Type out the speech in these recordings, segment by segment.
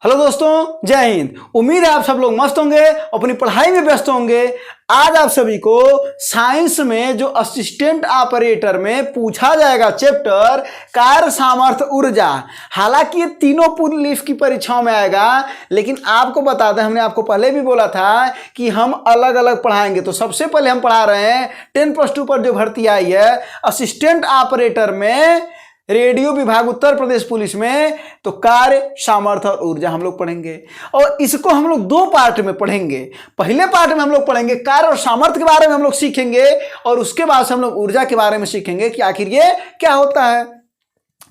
Hello दोस्तों, जय हिंद। उम्मीद है आप सब लोग मस्त होंगे, अपनी पढ़ाई में व्यस्त होंगे। आज आप सभी को साइंस में जो असिस्टेंट ऑपरेटर में पूछा जाएगा चैप्टर कार्य सामर्थ्य ऊर्जा। हालांकि ये तीनों पुलिस की परीक्षाओं में आएगा, लेकिन आपको बता दें, हमने आपको पहले भी बोला था कि हम अलग अलग पढ़ाएंगे। तो सबसे पहले हम पढ़ा रहे हैं 10+2 पर जो भर्ती आई है असिस्टेंट ऑपरेटर में रेडियो विभाग उत्तर प्रदेश पुलिस में, तो कार्य सामर्थ्य और ऊर्जा हम लोग पढ़ेंगे। और इसको हम लोग दो पार्ट में पढ़ेंगे। पहले पार्ट में हम लोग पढ़ेंगे कार्य और सामर्थ्य के बारे में हम लोग सीखेंगे, और उसके बाद से हम लोग ऊर्जा के बारे में सीखेंगे कि आखिर ये क्या होता है।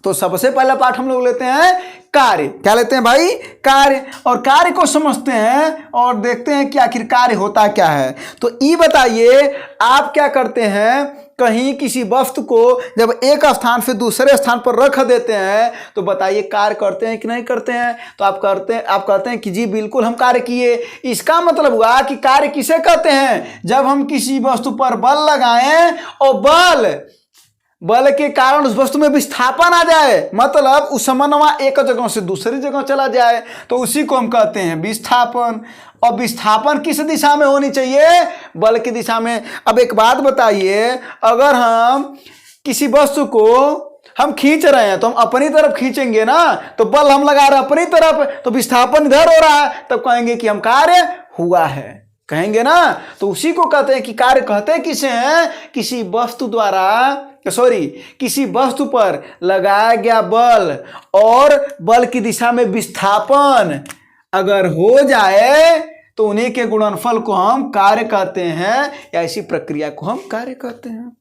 तो सबसे पहला पार्ट हम लोग लेते हैं कार्य। क्या लेते हैं भाई? कार्य। और कार्य को समझते हैं और देखते हैं कि आखिर कार्य होता क्या है। तो ये बताइए, आप क्या करते हैं, कहीं किसी वस्तु को जब एक स्थान से दूसरे स्थान पर रख देते हैं तो बताइए कार्य करते हैं कि नहीं करते हैं? तो आप कहते हैं कि जी बिल्कुल हम कार्य किए। इसका मतलब हुआ कि कार्य किसे कहते हैं? जब हम किसी वस्तु पर बल लगाएं और बल के कारण उस वस्तु में विस्थापन आ जाए, मतलब उस समन्वय एक जगह से दूसरी जगह चला जाए, तो उसी को हम कहते हैं विस्थापन। और विस्थापन किस दिशा में होनी चाहिए? बल की दिशा में। अब एक बात बताइए, अगर हम किसी वस्तु को हम खींच रहे हैं तो हम अपनी तरफ खींचेंगे ना, तो बल हम लगा रहे हैं अपनी तरफ, तो विस्थापन इधर हो रहा है, तब कहेंगे कि हम कार्य हुआ है, कहेंगे ना। तो उसी को कहते हैं कि कार्य कहते हैं किसे हैं? किसी वस्तु पर लगाया गया बल और बल की दिशा में विस्थापन अगर हो जाए तो उन्हीं के गुणनफल को हम कार्य कहते हैं, या इसी प्रक्रिया को हम कार्य कहते हैं।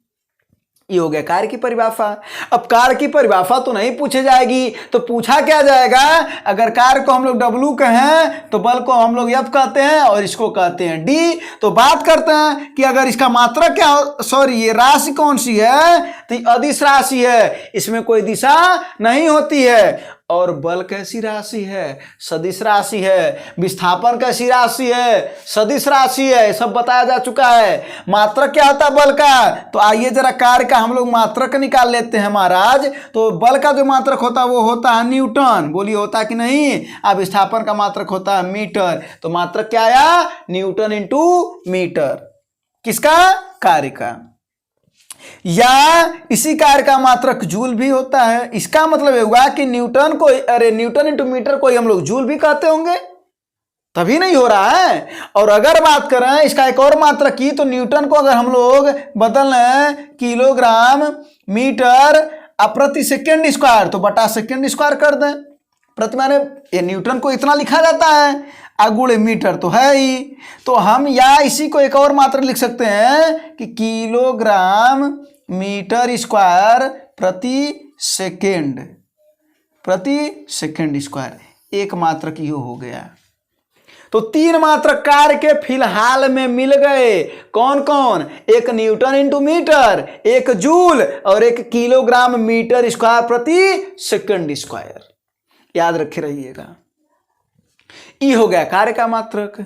ये हो गया कार्य की परिभाषा। अब कार्य की परिभाषा तो नहीं पूछे जाएगी, तो पूछा क्या जाएगा? अगर कार्य को हम लोग W कहें तो बल को हम लोग F कहते हैं और इसको कहते हैं D। तो बात करते हैं कि अगर इसका मात्रक क्या ये राशि कौन सी है? तो ये अदिश राशि है, इसमें कोई दिशा नहीं होती है। और बल कैसी राशि है? सदिश राशि है। विस्थापन कैसी राशि है? सदिश राशि है। सब बताया जा चुका है। मात्रक क्या होता है बल का? तो आइए जरा कार्य का हम लोग मात्रक निकाल लेते हैं महाराज। तो बल का जो मात्रक होता है वो होता है न्यूटन। बोलिए होता कि नहीं? अब विस्थापन का मात्रक होता है मीटर। तो मात्रक क्या आया? Newton into metre. किसका? कार्य का। या इसी कार्य का मात्रक जूल भी होता है। इसका मतलब ये हुआ कि न्यूटन इंटू मीटर को हम लोग जूल भी कहते होंगे, तभी नहीं हो रहा है। और अगर बात करें इसका एक और मात्रक की, तो न्यूटन को अगर हम लोग बदल लें किलोग्राम मीटर प्रति सेकेंड स्क्वायर, तो बटा सेकेंड स्क्वायर कर दें। प्रति माने ये न्यूटन को इतना लिखा जाता है, अगुणे मीटर तो है ही। तो हम या इसी को एक और मात्रक लिख सकते हैं कि किलोग्राम मीटर स्क्वायर प्रति सेकेंड स्क्वायर। एक मात्रक ये हो गया। तो तीन मात्रक कार्य के फिलहाल में मिल गए। कौन कौन? एक न्यूटन इंटू मीटर, एक जूल और एक किलोग्राम मीटर स्क्वायर प्रति सेकेंड स्क्वायर। याद रखे रहिएगा। ये हो गया कार्य का मात्रक।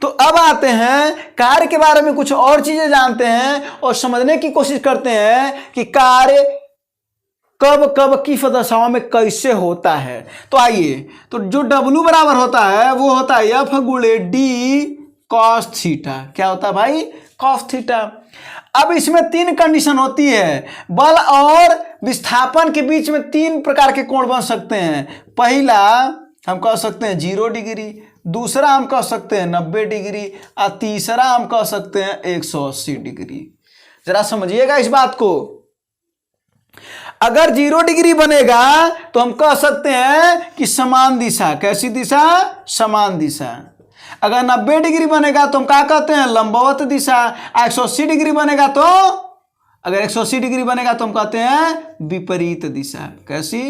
तो अब आते हैं कार्य के बारे में कुछ और चीजें जानते हैं और समझने की कोशिश करते हैं कि कार्य कब कब किस दशाओं में कैसे होता है। तो आइए, तो जो W बराबर होता है वो होता है F गुणे D cos थीटा। क्या होता है भाई? cos theta. अब इसमें तीन कंडीशन होती है। बल और विस्थापन के बीच में तीन प्रकार के कोण बन सकते हैं। पहला हम कह सकते हैं 0 डिग्री, दूसरा हम कह सकते हैं 90 डिग्री और तीसरा हम कह सकते हैं 180 डिग्री। जरा समझिएगा इस बात को। अगर 0 डिग्री बनेगा तो हम कह सकते हैं कि समान दिशा। कैसी दिशा? समान दिशा। अगर 90 डिग्री बनेगा तो हम क्या कहते हैं? लंबवत दिशा। 180 डिग्री बनेगा तो अगर 180 डिग्री बनेगा तो हम कहते हैं विपरीत दिशा। कैसी?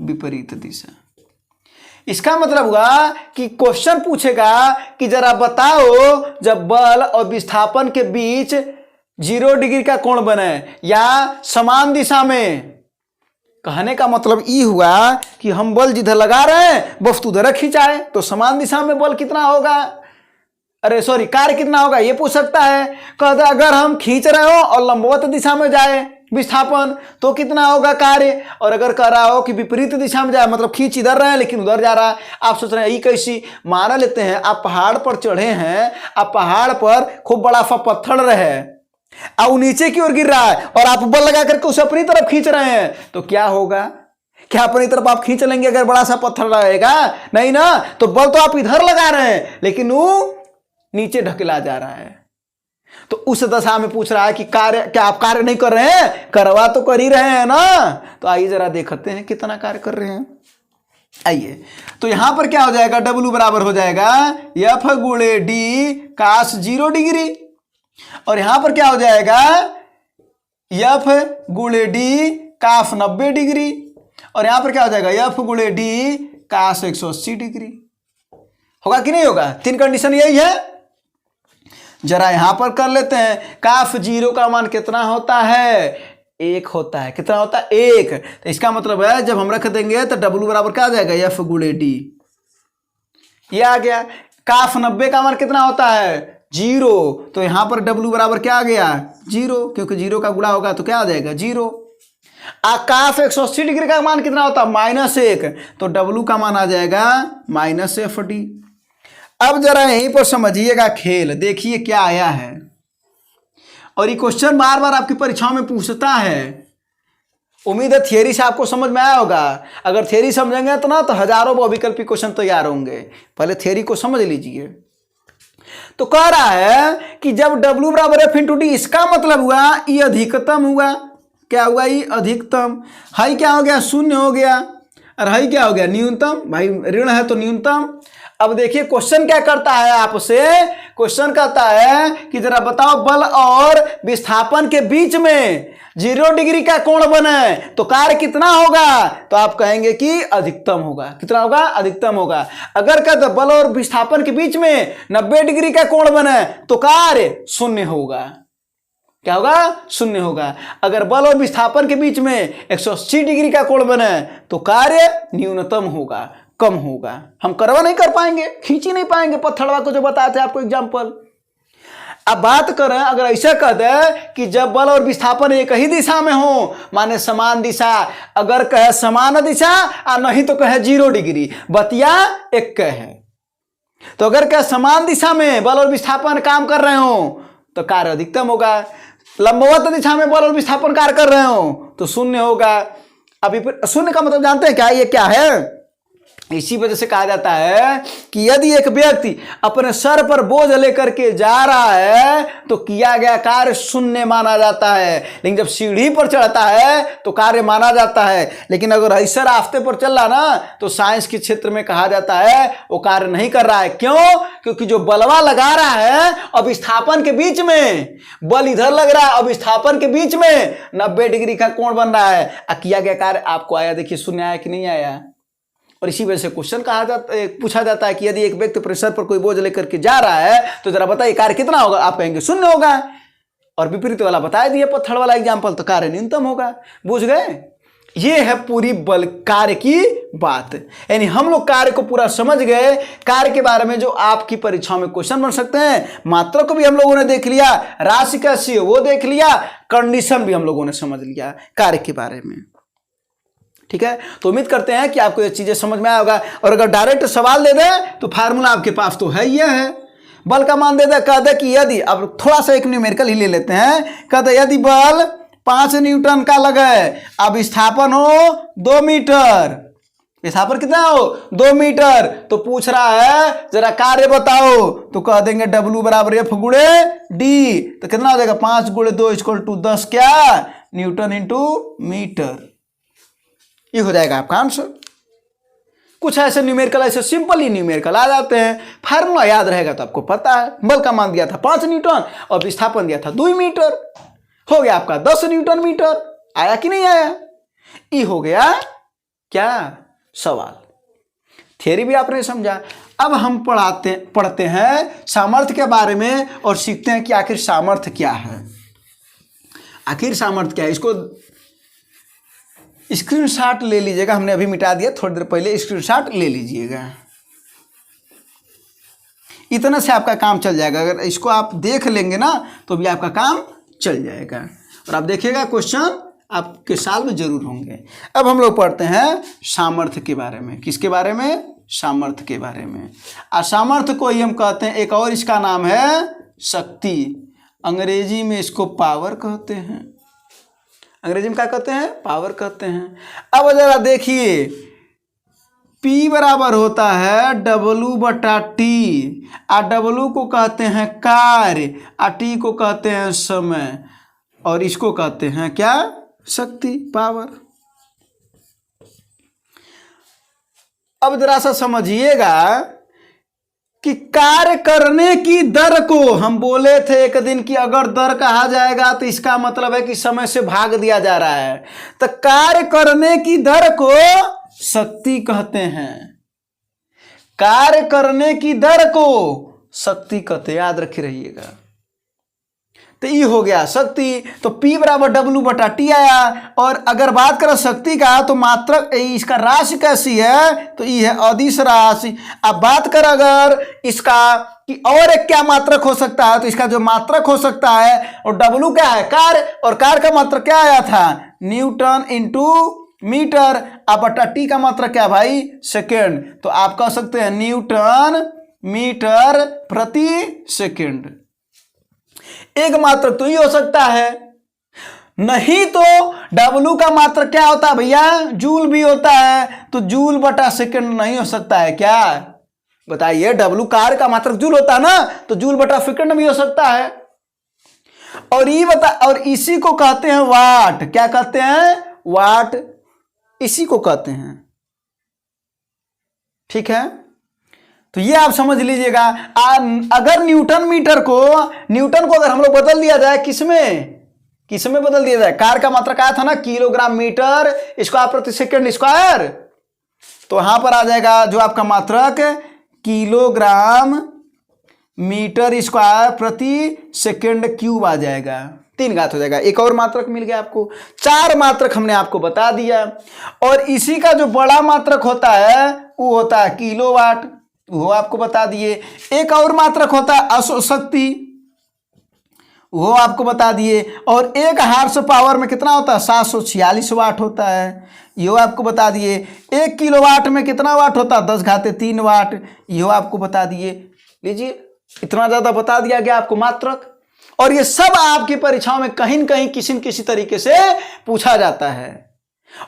विपरीत दिशा। इसका मतलब हुआ कि क्वेश्चन पूछेगा कि जरा बताओ, जब बल और विस्थापन के बीच 0 डिग्री का कोण बने या समान दिशा में, कहने का मतलब ये हुआ कि हम बल जिधर लगा रहे हैं वस्तु उधर खिंचाए, तो समान दिशा में बल कितना होगा? कार्य कितना होगा ये पूछ सकता है। कहता अगर हम खींच रहे हो और लंबवत दिशा में जाए विस्थापन, तो कितना होगा कार्य। और अगर कह रहा हो कि विपरीत दिशा में जाए, मतलब खींच इधर रहे हैं लेकिन उधर जा रहा है, आप सोच रहे हैं ये कैसी। मान लेते हैं आप पहाड़ पर चढ़े हैं, आप पहाड़ पर खूब बड़ा सा पत्थर रहे और नीचे की ओर गिर रहा है और आप बल लगा करके उसे अपनी तरफ खींच रहे हैं, तो क्या होगा। क्या अपनी तरफ आप खींच लेंगे अगर बड़ा सा पत्थर रहेगा? नहीं ना। तो बल तो आप इधर लगा रहे हैं लेकिन वो नीचे ढकेला जा रहा है। तो उस दशा में पूछ रहा है कि कार्य, क्या आप कार्य नहीं कर रहे हैं? करवा तो कर ही रहे हैं ना। तो आइए जरा देखते हैं कितना कार्य कर रहे हैं। आइए, तो यहां पर क्या हो जाएगा, W बराबर हो जाएगा F गुणे डी कास 0 डिग्री, और यहां पर क्या हो जाएगा F गुणे डी काफ 90 डिग्री, और यहां पर क्या हो जाएगा F गुणे डी कास 180 डिग्री। होगा कि नहीं होगा? 3 कंडीशन यही है। जरा यहां पर कर लेते हैं। काफ 0 का मान कितना होता है? 1 होता है। कितना होता है? 1। तो इसका मतलब है जब हम रख देंगे तो W बराबर क्या आ जाएगा, F गुणे डी। ये आ गया। काफ 90 का मान कितना होता है? 0। तो यहां पर W बराबर क्या आ गया? 0, क्योंकि 0 का गुणा होगा तो क्या आ जाएगा? 0। काफ 180 डिग्री का मान कितना होता है? -1। तो W का मान आ जाएगा -FD। अब जरा यहीं पर समझिएगा खेल, देखिए क्या आया है। और ये क्वेश्चन बार बार आपकी परीक्षाओं में पूछता है। उम्मीद है थियरी से आपको समझ में आया होगा। अगर थियरी समझेंगे तो ना, तो हजारों बहुविकल्पी क्वेश्चन तैयार होंगे। पहले थियरी को समझ लीजिए। तो कह रहा है कि जब W बराबर F × D, इसका मतलब हुआ ये अधिकतम हुआ। क्या हुआ? ये अधिकतम। हाई क्या हो गया? 0 हो गया। और हाई क्या हो गया? न्यूनतम। भाई ऋण है तो न्यूनतम। अब देखिए क्वेश्चन क्या करता है आपसे। क्वेश्चन कहता है कि जरा बताओ बल और विस्थापन के बीच में 0 डिग्री का कोण बने तो कार्य कितना होगा? तो आप कहेंगे कि अधिकतम होगा। कितना होगा? अधिकतम होगा। अगर कहते बल और विस्थापन के बीच में 90 डिग्री का कोण बने तो कार्य 0 होगा। क्या होगा? 0 होगा। अगर बल और विस्थापन के बीच में 180 डिग्री का कोण बने तो कार्य न्यूनतम होगा, कम होगा। हम करवा नहीं कर पाएंगे, खींच ही नहीं पाएंगे पत्थरवा को जो बताए थे आपको एग्जाम्पल। अब बात करें, अगर ऐसा कह दे कि जब बल और विस्थापन एक ही दिशा में हो, माने समान दिशा, अगर कहे समान दिशा और नहीं तो कहे 0 डिग्री, बतिया एक कहे। तो अगर कहे समान दिशा में बल और विस्थापन काम कर रहे हो तो कार्य अधिकतम होगा। लंबवत दिशा में बल और विस्थापन कार्य कर रहे हो तो 0 होगा। अभी 0 का मतलब जानते हैं क्या? ये क्या है? इसी वजह से कहा जाता है कि यदि एक व्यक्ति अपने सर पर बोझ लेकर के जा रहा है तो किया गया कार्य 0 माना जाता है, लेकिन जब सीढ़ी पर चढ़ता है तो कार्य माना जाता है। लेकिन अगर ऐसा रास्ते पर चल रहा ना तो साइंस के क्षेत्र में कहा जाता है वो कार्य नहीं कर रहा है। क्यों? क्योंकि जो बलवा लगा रहा है और विस्थापन के बीच में, बल इधर लग रहा है और विस्थापन के बीच में 90 डिग्री का कोण बन रहा है, किया गया कार्य आपको आया, देखिए 0 आया कि नहीं आया। और इसी वजह से क्वेश्चन पूछा जाता है कि यदि एक व्यक्ति प्रेशर पर कोई बोझ लेकर के जा रहा है तो जरा बताइए कार्य कितना होगा? आप कहेंगे 0 होगा। और विपरीत वाला बता दिए पत्थर वाला एग्जाम्पल, तो कार्य न्यूनतम होगा। बुझ गए? ये है पूरी बल कार्य की बात। यानी हम लोग कार्य को पूरा समझ गए। कार्य के बारे में जो आपकी परीक्षाओं में क्वेश्चन बन सकते हैं, मात्रा को भी हम लोगों ने देख लिया, राशि कैसी है वो देख लिया, कंडीशन भी हम लोगों ने समझ लिया कार्य के बारे में। ठीक है, तो उम्मीद करते हैं कि आपको ये चीजें समझ में आया होगा। और अगर डायरेक्ट सवाल दे दें तो फार्मूला आपके पास तो है, ये है। बल का मान दे दे, कह दे कि यदि, अब थोड़ा सा एक न्यूमेरिकल ही ले लेते हैं, कह दे यदि बल 5 न्यूटन का लगे, अब विस्थापन हो 2 मीटर, विस्थापन कितना हो 2 मीटर, तो पूछ रहा है जरा कार्य बताओ, तो कह देंगे W बराबर F गुणे डी। तो कितना हो जाएगा? 5 गुणे 2 = 10 क्या? Newton into metre. ये हो जाएगा आपका आंसर। कुछ ऐसे न्यूमेरिकल, ऐसे सिंपल ही न्यूमेरिकल आ जाते हैं। फार्मूला याद रहेगा तो आपको पता है। बल का मान दिया था 5 न्यूटन और विस्थापन दिया था 2 मीटर, हो गया आपका 10 न्यूटन मीटर। आया कि नहीं आया? ये हो गया क्या सवाल। थियरी भी आपने समझा। अब हम पढ़ते हैं सामर्थ्य के बारे में और सीखते हैं कि आखिर सामर्थ्य क्या है। आखिर सामर्थ्य क्या है, इसको स्क्रीनशॉट ले लीजिएगा। हमने अभी मिटा दिया, थोड़ी देर पहले स्क्रीनशॉट ले लीजिएगा। इतना से आपका काम चल जाएगा। अगर इसको आप देख लेंगे ना तो भी आपका काम चल जाएगा। और आप देखिएगा क्वेश्चन आपके साल में जरूर होंगे। अब हम लोग पढ़ते हैं सामर्थ्य के बारे में। किसके बारे में? सामर्थ्य के बारे में। और सामर्थ्य को ही हम कहते हैं, एक और इसका नाम है शक्ति। अंग्रेजी में इसको पावर कहते हैं। अंग्रेजी में क्या कहते हैं? पावर कहते हैं। अब जरा देखिए, P बराबर होता है W/T, और W को कहते हैं कार्य, और T को कहते हैं समय, और इसको कहते हैं क्या? शक्ति, पावर। अब जरा सा समझिएगा कि कार्य करने की दर को हम बोले थे एक दिन कि अगर दर कहा जाएगा तो इसका मतलब है कि समय से भाग दिया जा रहा है। तो कार्य करने की दर को शक्ति कहते हैं। कार्य करने की दर को शक्ति कहते हैं, याद रखे रहिएगा। तो ये हो गया शक्ति। तो P बराबर W/T आया। और अगर बात करें शक्ति का तो मात्रक, इसका राशि कैसी है? तो ये है अदिश राशि। अब बात कर अगर इसका कि और एक क्या मात्रक हो सकता है, तो इसका जो मात्रक हो सकता है, और W क्या है? कार्य, और कार्य का मात्रक क्या आया था? Newton into metre. अब T का मात्रक क्या भाई? सेकेंड। तो आप कह सकते हैं न्यूटन मीटर प्रति सेकेंड। एक मात्रक तो ये हो सकता है, नहीं तो W का मात्रक क्या होता है भैया? जूल भी होता है। तो जूल/सेकेंड नहीं हो सकता है क्या? बताइए, W कार्य का मात्रक जूल होता है ना, तो जूल/सेकेंड भी हो सकता है। और ये बता, और इसी को कहते हैं वाट। क्या कहते हैं? वाट, इसी को कहते हैं। ठीक है, तो ये आप समझ लीजिएगा। अगर न्यूटन को अगर हम लोग बदल दिया जाए, किसमें बदल दिया जाए? कार्य का मात्रक आया था ना किलोग्राम मीटर स्क्वायर प्रति सेकेंड स्क्वायर, तो वहां पर आ जाएगा जो आपका मात्रक किलोग्राम मीटर स्क्वायर प्रति सेकेंड क्यूब आ जाएगा। 3 घात हो जाएगा। एक और मात्रक मिल गया आपको। 4 मात्रक हमने आपको बता दिया। और इसी का जो बड़ा मात्रक होता है वो होता है किलोवाट, वो आपको बता दिए। एक और मात्रक होता है अश्वशक्ति, वो आपको बता दिए। और एक हार्स पावर में कितना होता है? 746 वाट होता है, ये आपको बता दिए। 1 किलोवाट में कितना वाट होता है? 10⁻³ वाट, ये आपको बता दिए। लीजिए, इतना ज्यादा बता दिया गया आपको मात्रक। और ये सब आपकी परीक्षाओं में कहीं न कहीं किसी न किसी तरीके से पूछा जाता है।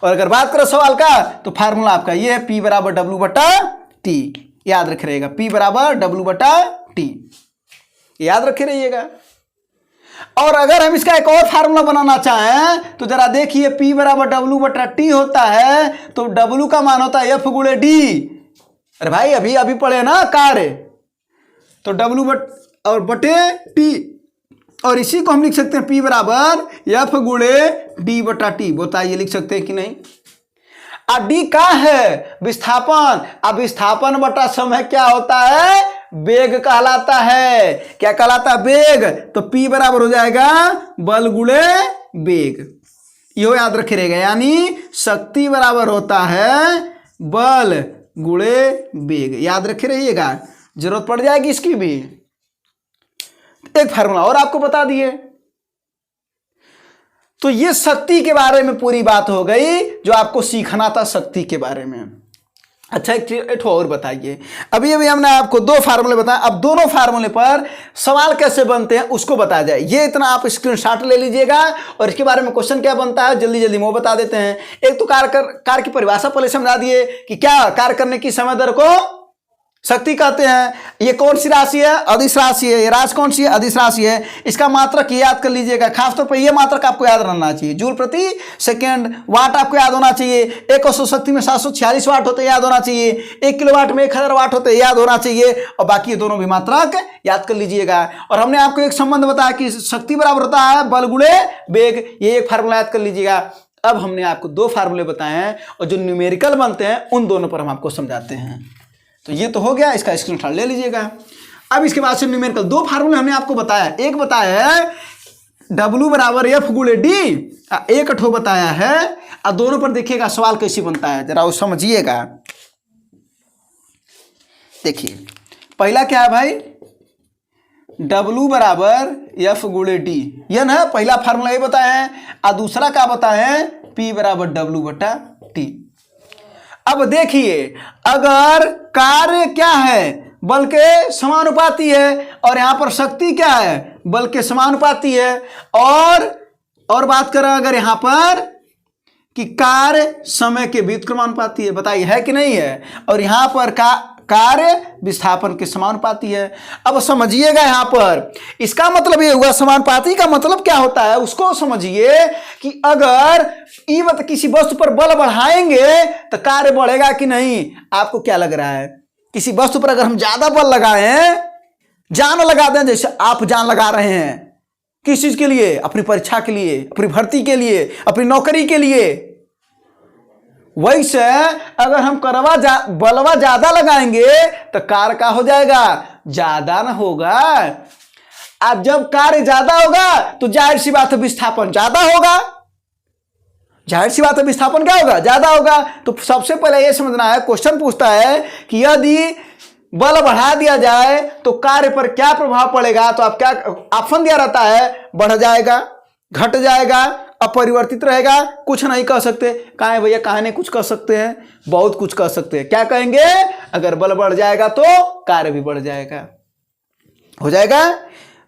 और अगर बात करो सवाल का, तो फार्मूला आपका ये है, P बराबर W/T। याद रखे रहिएगा, P बराबर W/T, याद रखे रहिएगा। और अगर हम इसका एक और फार्मूला बनाना चाहें तो जरा देखिए, P बराबर W/T होता है, तो W का मान होता है F/D। अरे भाई अभी पढ़े ना कार्य, तो W/T, और इसी को हम लिख सकते हैं P बराबर F/D/T। बताइए, लिख सकते हैं कि नहीं? D का है विस्थापन। अब विस्थापन बटा समय क्या होता है? वेग कहलाता है। क्या कहलाता है? वेग। तो P बराबर हो जाएगा बल गुणे वेग, यो याद रखे रहेगा। यानी शक्ति बराबर होता है बल गुणे वेग, याद रखे रहिएगा, जरूरत पड़ जाएगी इसकी भी। एक फार्मूला और आपको बता दिए। तो ये शक्ति के बारे में पूरी बात हो गई जो आपको सीखना था शक्ति के बारे में। अच्छा, एक और बताइए। अभी हमने आपको 2 फार्मूले बताए, अब दोनों फार्मूले पर सवाल कैसे बनते हैं उसको बताया जाए। ये इतना आप स्क्रीनशॉट ले लीजिएगा, और इसके बारे में क्वेश्चन क्या बनता है जल्दी जल्दी वो बता देते हैं। एक तो कार्य की परिभाषा पहले समझा दिए कि क्या कार्य करने की समय दर को शक्ति कहते हैं। ये कौन सी राशि है? अदिश राशि है। ये राशि कौन सी है? अदिश राशि है। इसका मात्रक याद कर लीजिएगा, खासतौर पर ये मात्रक आपको याद रहना चाहिए। जूल प्रति सेकेंड। वाट आपको याद होना चाहिए। एक अश्वशक्ति में 746 वाट होते याद होना चाहिए। 1 किलोवाट में 1000 वाट होते याद होना चाहिए। और बाकी ये दोनों भी मात्रक याद कर लीजिएगा। और हमने आपको एक संबंध बताया कि शक्ति बराबर होता है बल गुणे वेग, ये एक फार्मूला याद कर लीजिएगा। अब हमने आपको 2 फार्मूले बताए हैं, और जो न्यूमेरिकल बनते हैं उन दोनों पर हम आपको समझाते हैं। तो ये तो हो गया, इसका स्क्रीनशॉट ले लीजिएगा। अब इसके बाद से न्यूमेरिकल 2 फार्मूले हमने आपको बताया। एक बताया है W बराबर F/D, एक ठो बताया है। और दोनों पर देखिएगा सवाल कैसे बनता है, जरा वो समझिएगा। देखिए, पहला क्या है भाई? W बराबर F गुणे टी, यह ना पहला फार्मूला ये बताए हैं, और दूसरा क्या बताए हैं, P बराबर W बटा टी। अब देखिए, अगर कार्य क्या है, बल के समानुपाती है, और यहां पर शक्ति क्या है, बल के समानुपाती है, और बात करें अगर यहां पर कि कार्य समय के व्युत्क्रमानुपाती है, बताइए है कि नहीं है, और यहां पर कार्य विस्थापन के समानुपाती है। अब समझिएगा यहां पर, इसका मतलब ये हुआ, समानुपाती का मतलब क्या होता है उसको समझिए, कि अगर किसी वस्तु पर बल बढ़ाएंगे तो कार्य बढ़ेगा कि नहीं। आपको क्या लग रहा है, किसी वस्तु पर अगर हम ज्यादा बल लगाएं, जान लगा दें, जैसे आप जान लगा रहे हैं किस चीज के लिए, अपनी परीक्षा के लिए, अपनी भर्ती के लिए, अपनी नौकरी के लिए, वैसे अगर हम बलवा ज्यादा लगाएंगे तो कार्य का हो जाएगा, ज्यादा ना होगा। अब जब कार्य ज्यादा होगा तो जाहिर सी बात है विस्थापन ज्यादा होगा, जाहिर सी बात है विस्थापन क्या होगा, ज्यादा होगा। तो सबसे पहले यह समझना है, क्वेश्चन पूछता है कि यदि बल बढ़ा दिया जाए तो कार्य पर क्या प्रभाव पड़ेगा, तो आप क्या ऑप्शन दिया रहता है, बढ़ जाएगा, घट जाएगा, अपरिवर्तित रहेगा, कुछ नहीं कह सकते। कहा है भैया, कहा नहीं कुछ कह सकते हैं, बहुत कुछ कह सकते हैं। क्या कहेंगे, अगर बल बढ़ जाएगा तो कार्य भी बढ़ जाएगा, हो जाएगा,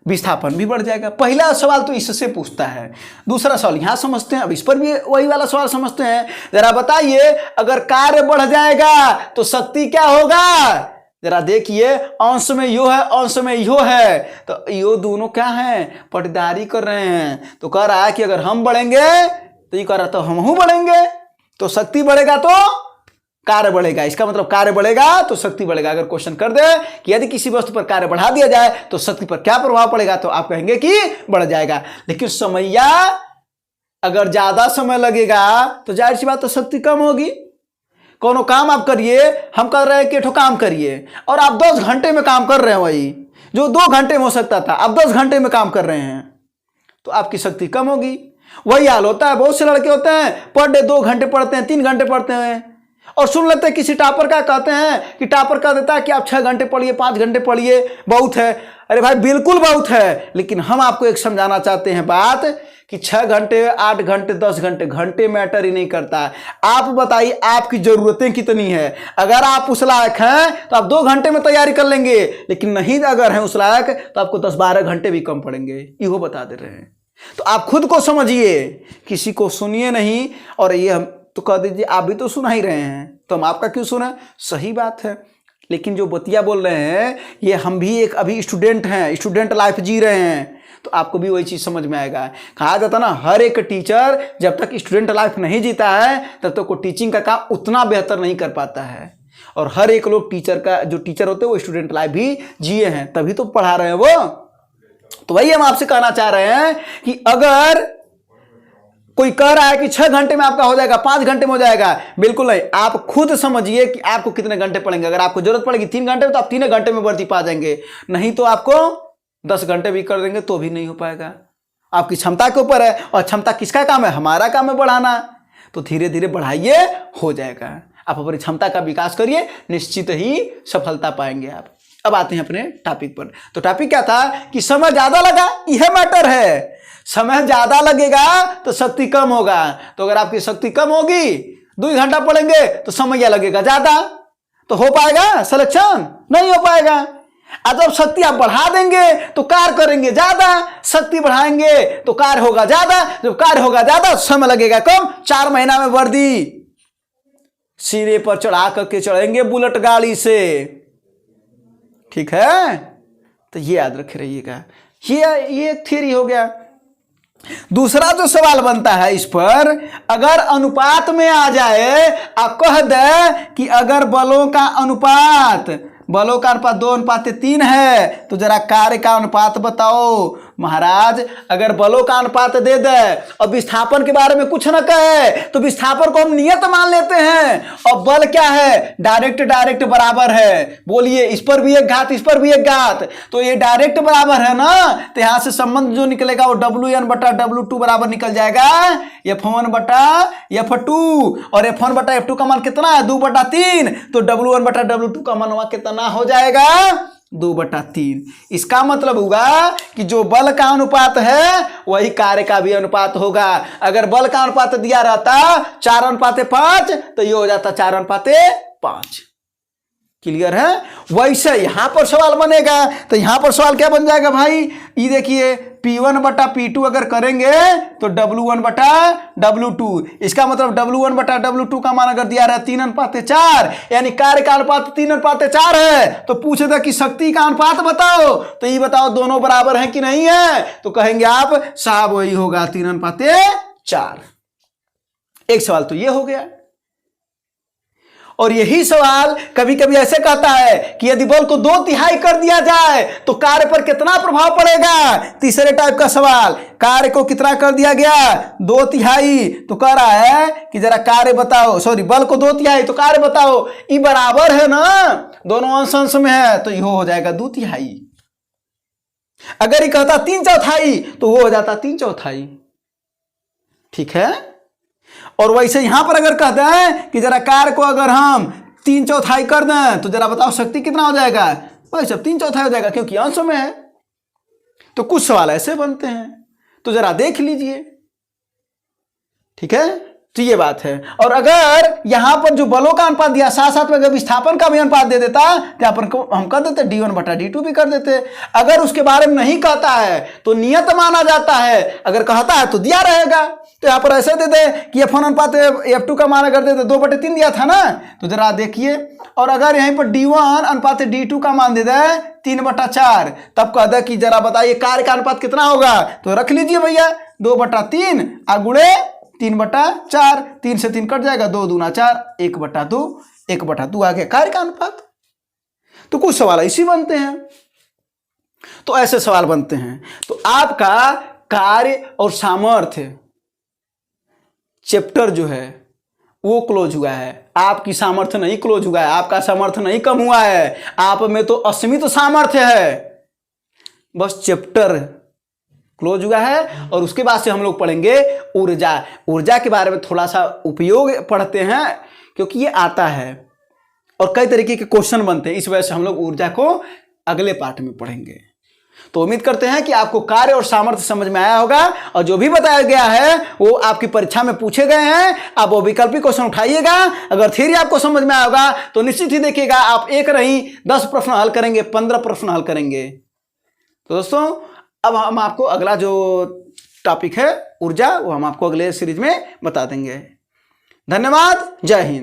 विस्थापन भी बढ़ जाएगा। पहला सवाल तो इससे पूछता है। दूसरा सवाल यहां समझते हैं, अब इस पर भी वही वाला सवाल समझते हैं। जरा बताइए, अगर कार्य बढ़ जाएगा तो शक्ति क्या होगा, जरा देखिए, अंश में यो है, अंश में यो है, तो यो दोनों क्या हैं, पटदारी कर रहे हैं। तो कह रहा है कि अगर हम बढ़ेंगे तो ये कह रहा तो हम बढ़ेंगे, तो शक्ति बढ़ेगा तो कार्य बढ़ेगा। इसका मतलब कार्य बढ़ेगा तो शक्ति बढ़ेगा। अगर क्वेश्चन कर दे कि यदि किसी वस्तु पर कार्य बढ़ा दिया जाए तो शक्ति पर क्या प्रभाव पड़ेगा, तो आप कहेंगे कि बढ़ जाएगा। लेकिन समैया अगर ज्यादा समय लगेगा तो जाहिर सी बात तो शक्ति कम होगी। कोनो काम आप करिए, हम कर रहे हैं कि काम करिए, और आप 10 घंटे में काम कर रहे हैं, वही जो 2 घंटे में हो सकता था आप 10 घंटे में काम कर रहे हैं, तो आपकी शक्ति कम होगी। वही हाल होता है, बहुत से लड़के होते हैं पर डे 2 घंटे पढ़ते हैं, 3 घंटे पढ़ते हैं, और सुन लेते हैं किसी टॉपर का, कहते हैं कि टॉपर कह देता है कि आप 6 घंटे पढ़िए, 5 घंटे पढ़िए, बहुत है। अरे भाई बिल्कुल बहुत है, लेकिन हम आपको एक समझाना चाहते हैं बात कि 6 घंटे, 8 घंटे, 10 घंटे, घंटे मैटर ही नहीं करता। आप बताइए आपकी जरूरतें कितनी है। अगर आप उस लायक हैं तो आप 2 घंटे में तैयारी कर लेंगे, लेकिन नहीं अगर हैं उस लायक तो आपको 10-12 घंटे भी कम पड़ेंगे, इहो बता दे रहे हैं। तो आप खुद को समझिए, किसी को सुनिए नहीं। और ये हम तो कह दीजिए आप भी तो सुना ही रहे हैं, तो हम आपका क्यों सुना, सही बात है। लेकिन जो बतिया बोल रहे हैं, ये हम भी एक अभी स्टूडेंट हैं, स्टूडेंट लाइफ जी रहे हैं, तो आपको भी वही चीज़ समझ में आएगा। कहा जाता ना, हर एक टीचर जब तक स्टूडेंट लाइफ नहीं जीता है तब तक वो टीचिंग का काम उतना बेहतर नहीं कर पाता है। और हर एक लोग टीचर का, जो टीचर होते हैं वो स्टूडेंट लाइफ भी जिए हैं, तभी तो पढ़ा रहे हैं वो। तो वही हम आपसे कहना चाह रहे हैं कि अगर कोई कह रहा है कि 6 घंटे में आपका हो जाएगा, 5 घंटे में हो जाएगा, बिल्कुल नहीं। आप खुद समझिए कि आपको कितने घंटे पड़ेंगे। अगर आपको जरूरत पड़ेगी 3 घंटे में तो आप 3 घंटे में भर्ती पा जाएंगे, नहीं तो आपको 10 घंटे भी कर देंगे तो भी नहीं हो पाएगा। आपकी क्षमता के ऊपर है, और क्षमता किसका काम है, हमारा काम है बढ़ाना। तो धीरे धीरे बढ़ाइए, हो जाएगा। आप अपनी क्षमता का विकास करिए, निश्चित ही सफलता पाएंगे आप। अब आते हैं अपने टॉपिक पर। तो टॉपिक क्या था कि समय ज्यादा लगा, यह मैटर है। समय ज्यादा लगेगा तो शक्ति कम होगा। तो अगर आपकी शक्ति कम होगी, 2 घंटा पढ़ेंगे तो समय लगेगा ज्यादा, तो हो पाएगा सिलेक्शन, नहीं हो पाएगा। और जब शक्ति आप बढ़ा देंगे तो कार्य करेंगे ज्यादा, शक्ति बढ़ाएंगे तो कार्य होगा ज्यादा, जब कार्य होगा ज्यादा समय लगेगा कम। 4 महीना में वर्दी सिरे पर चढ़ा करके चढ़ेंगे बुलेट गाड़ी से, ठीक है। तो ये याद रखे रहिएगा, ये एक थ्योरी हो गया। दूसरा जो सवाल बनता है इस पर, अगर अनुपात में आ जाए, आप कह दे कि अगर बलों का अनुपात 2:3 है, तो जरा कार्य का अनुपात बताओ। महाराज अगर बलों का अनुपात दे दे और विस्थापन के बारे में कुछ न कहे, तो विस्थापन को हम नियत मान लेते हैं, और बल क्या है, डायरेक्ट बराबर है। बोलिए, इस पर भी एक घात, इस पर भी एक घात, तो ये डायरेक्ट बराबर है ना। तो यहां से संबंध जो निकलेगा वो WN/W2 बराबर निकल जाएगा F1/F2, और F1/F2 का मान कितना है, 2/3। तो W1/W2 का मान कितना हो जाएगा, 2/3। इसका मतलब होगा कि जो बल का अनुपात है वही कार्य का भी अनुपात होगा। अगर बल का अनुपात दिया रहता 4:5 तो ये हो जाता 4:5। क्लियर है? वैसे यहां पर सवाल बनेगा तो यहां पर सवाल क्या बन जाएगा भाई, ये देखिए P1/P2 अगर करेंगे तो W1/W2। इसका मतलब W1/W2 का मान अगर दिया रहा है 3:4, यानी कार्य का अनुपात 3:4 है। तो पूछे था कि शक्ति का अनुपात बताओ, तो ये बताओ दोनों बराबर हैं कि नहीं है, तो कहेंगे आप साहब वही होगा 3:4। एक सवाल तो ये हो गया। और यही सवाल कभी कभी ऐसे कहता है कि यदि बल को 2/3 कर दिया जाए तो कार्य पर कितना प्रभाव पड़ेगा। तीसरे टाइप का सवाल, कार्य को कितना कर दिया गया 2/3, तो कह रहा है कि जरा कार्य बताओ, सॉरी बल को 2/3 तो कार्य बताओ। ये बराबर है ना, दोनों अंश अंश में है तो ये हो जाएगा 2/3। अगर ये कहता 3/4 तो वो हो जाता 3/4। ठीक है? और वैसे यहां पर अगर कहते हैं कि जरा कार्य को अगर हम 3/4 कर दें तो जरा बताओ शक्ति कितना हो जाएगा, भाई सब 3/4 हो जाएगा क्योंकि अंशों में है। तो कुछ सवाल ऐसे बनते हैं, तो जरा देख लीजिए। ठीक है? तो ये बात है। और अगर यहां पर जो बलों का अनुपात दिया साथ साथ में अगर विस्थापन का भी अनुपात दे देता तो अपन को हम कर देते D1/D2 भी कर देते। अगर उसके बारे में नहीं कहता है तो नियत माना जाता है, अगर कहता है तो दिया रहेगा। तो यहां पर ऐसे दे दे कि F1 अनुपात F2 का मान अगर देते 2/3 दिया था ना, तो जरा देखिए। और अगर यहीं पर D1 अनुपात D2 का मान दे दे 3/4, तब कह दे कि जरा बताइए कार्य का अनुपात कितना होगा, तो रख लीजिए भैया 2/3 गुणे 3/4, 3 से 3 कट जाएगा, 2 दूना 4, 1/2, 1/2 आ गया कार्य का अनुपात। तो कुछ सवाल ऐसे बनते हैं, तो ऐसे सवाल बनते हैं। तो आपका कार्य और सामर्थ्य चैप्टर जो है वो क्लोज हुआ है। आपकी सामर्थ्य नहीं क्लोज हुआ है, आपका सामर्थ्य नहीं कम हुआ है, आप में तो असीमित सामर्थ्य है। बस चैप्टर क्लोज हुआ है। और उसके बाद से हम लोग पढ़ेंगे ऊर्जा। ऊर्जा के बारे में थोड़ा सा उपयोग पढ़ते हैं क्योंकि ये आता है और कई तरीके के क्वेश्चन बनते हैं, इस वजह से हम लोग ऊर्जा को अगले पार्ट में पढ़ेंगे। तो उम्मीद करते हैं कि आपको कार्य और सामर्थ्य समझ में आया होगा, और जो भी बताया गया है वो आपकी परीक्षा में पूछे गए हैं। आप वो वैकल्पिक क्वेश्चन उठाइएगा। अगर थ्योरी आपको समझ में आया होगा तो निश्चित ही देखिएगा आप एक नहीं 10 प्रश्न हल करेंगे, 15 प्रश्न हल करेंगे। तो दोस्तों अब हम आपको अगला जो टॉपिक है ऊर्जा, वो हम आपको अगले सीरीज में बता देंगे। धन्यवाद, जय हिंद।